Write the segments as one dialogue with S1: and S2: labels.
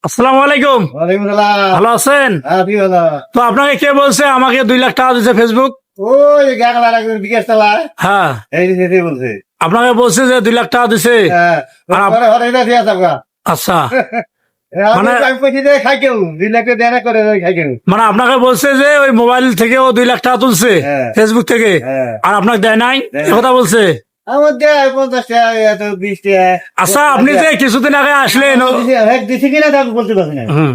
S1: আসসালামু আলাইকুম।
S2: ওয়ালাইকুম সালাম।
S1: ভালো আছেন?
S2: হ্যাঁ, কি হলো?
S1: তো আপনাকে কে বলছে আমাকে 2 লাখ টাকা দিচ্ছে ফেসবুক?
S2: ওই গাগলা লাগবে বিকাশ চালায়।
S1: হ্যাঁ,
S2: এই যে সেটাই বলছে।
S1: আপনাকে বলছে যে 2 লাখ টাকা দিছে।
S2: হ্যাঁ,
S1: আর
S2: পরে হরে এটা দিয়া থাকা।
S1: আচ্ছা,
S2: আমি
S1: মানে-
S2: আমি পয়সা দিয়ে খাই কেউ 2 লাখ দেয় না করে খাই কেউ।
S1: মানে আপনাকে বলছে যে ওই মোবাইল থেকে ও 2 লাখ টাকা তুলছে
S2: হ্যাঁ।
S1: ফেসবুক থেকে,
S2: হ্যাঁ।
S1: আর আপনাকে দেয় নাই,
S2: দেয়
S1: এ কথা বলছে।
S2: আমার দেয় 50 টাকা, এত 20 টাকা।
S1: আচ্ছা, আপনি যে কিছুদিন আগে আসলেন
S2: দিছি কিনা তা আমি বলতে পারছি না।
S1: হুম,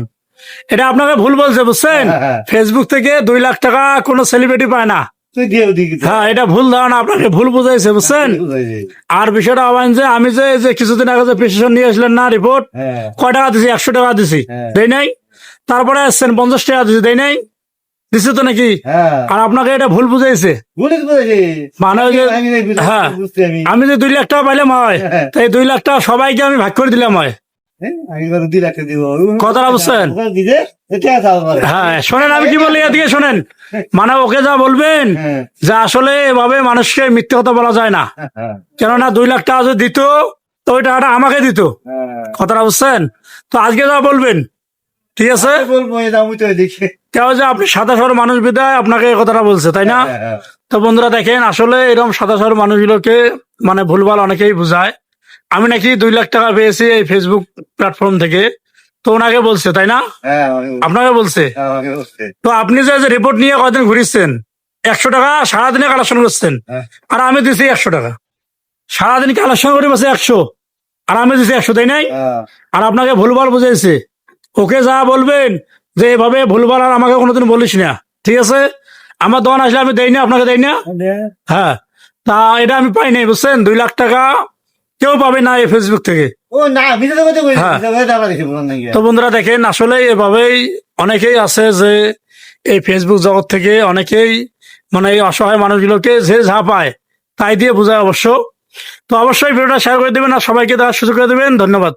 S1: এটা আপনাকে ভুল বলছে, বুঝছেন?
S2: হ্যাঁ, হ্যাঁ।
S1: ফেসবুক থেকে 2 লাখ টাকা কোনো সেলিব্রিটি পায় না।
S2: তুই দিয়েও দিবি তো।
S1: হ্যাঁ, এটা ভুল ধারণা, আপনাকে ভুল বুঝাইছে, বুঝছেন? আর বিষয়টা হবেন যে আমি যে এই যে কিছুদিন আগে যে প্রেসক্রিপশন নিয়ে আসলেন না রিপোর্ট,
S2: হ্যাঁ।
S1: কয় টাকা দিছি? 100 টাকা দিছি,
S2: হ্যাঁ।
S1: দেই নাই? তারপরে আসছেন 50 টাকা দিছি, দেই নাই? দিছি তো নাকি?
S2: হ্যাঁ।
S1: আর আপনাকে এটা ভুল বুঝাইছে।
S2: বলে তো বলেছি।
S1: মানে ওই যে-
S2: আমি এই বুঝতে-
S1: হ্যাঁ।
S2: বুঝতে আমি।
S1: আমি যে 2 লাখ টাকা পাইলাম হয়,
S2: হ্যাঁ।
S1: তাই 2 লাখ টাকা সবাইকে আমি ভাগ করে দিলাম হয়।
S2: হ্যাঁ, আমি এবার 2 লাখ দিব।
S1: কথাটা বুঝছেন?
S2: ওখানে দিতে, এটা চাল করে।
S1: হ্যাঁ, শোনেন আমি কি বলি, এদিকে শোনেন। মানে ওকে যা বলবেন
S2: হ্যাঁ।
S1: যে আসলে এভাবে মানুষকে মিথ্যে কথা বলা যায় না,
S2: হ্যাঁ।
S1: কেননা 2 লাখ টাকা যদি দিত তো ওই টাকাটা আমাকে দিত।
S2: হ্যাঁ।
S1: কথাটা বুঝছেন? তো আজকে যা বলবেন, ঠিক আছে?
S2: বলবো এই দাম তো দেখে।
S1: কেউ যে আপনি সাদা শহর মানুষ বিদায় আপনাকে এই কথাটা বলছে, তাই না?
S2: হ্যাঁ, হ্যাঁ।
S1: তো বন্ধুরা দেখেন, আসলে এরকম সাদা শহর মানুষগুলোকে মানে ভুলভাল অনেকেই বুঝায়। আমি নাকি 2 লাখ টাকা পেয়েছি এই ফেসবুক প্ল্যাটফর্ম থেকে, তো ওনাকে বলছে, তাই না?
S2: হ্যাঁ,
S1: আপনাকে বলছে।
S2: আমাকে বলছে।
S1: তো আপনি যে রিপোর্ট নিয়ে কয়দিন ঘুরিচ্ছেন, 100 টাকা সারাদিনে কালেকশন করছেন,
S2: হ্যাঁ।
S1: আর আমি দিছি 100 টাকা। সারাদিন কালেকশন করে বসে 100, আর আমি দিছি 100, তাই নাই?
S2: হ্যাঁ।
S1: আর আপনাকে ভুলভাল বুঝাইছে। ওকে যা বলবেন যে এভাবে ভুলভাল আর আমাকে কোনোদিন বলিস না, ঠিক আছে? আমার দোকান আসলে আমি দেই না, আপনাকে দেই না। হ্যাঁ, তা এটা আমি পাই নাই, বুঝছেন? 2 লাখ টাকা কেউ পাবে না এই ফেসবুক থেকে।
S2: ও না, ভিতরে কথা বলি।
S1: হ্যাঁ।
S2: ভিতরে কথা দেখি বলুন নাকি।
S1: তো বন্ধুরা দেখেন, আসলে এভাবেই অনেকেই আছে যে এই ফেসবুক জগৎ থেকে অনেকেই মানে এই অসহায় মানুষগুলোকে যে যা পায় তাই দিয়ে বোঝায় অবশ্য। তো অবশ্যই ভিডিওটা শেয়ার করে দেবেন আর সবাইকে দেওয়ার সুযোগ করে দেবেন। ধন্যবাদ।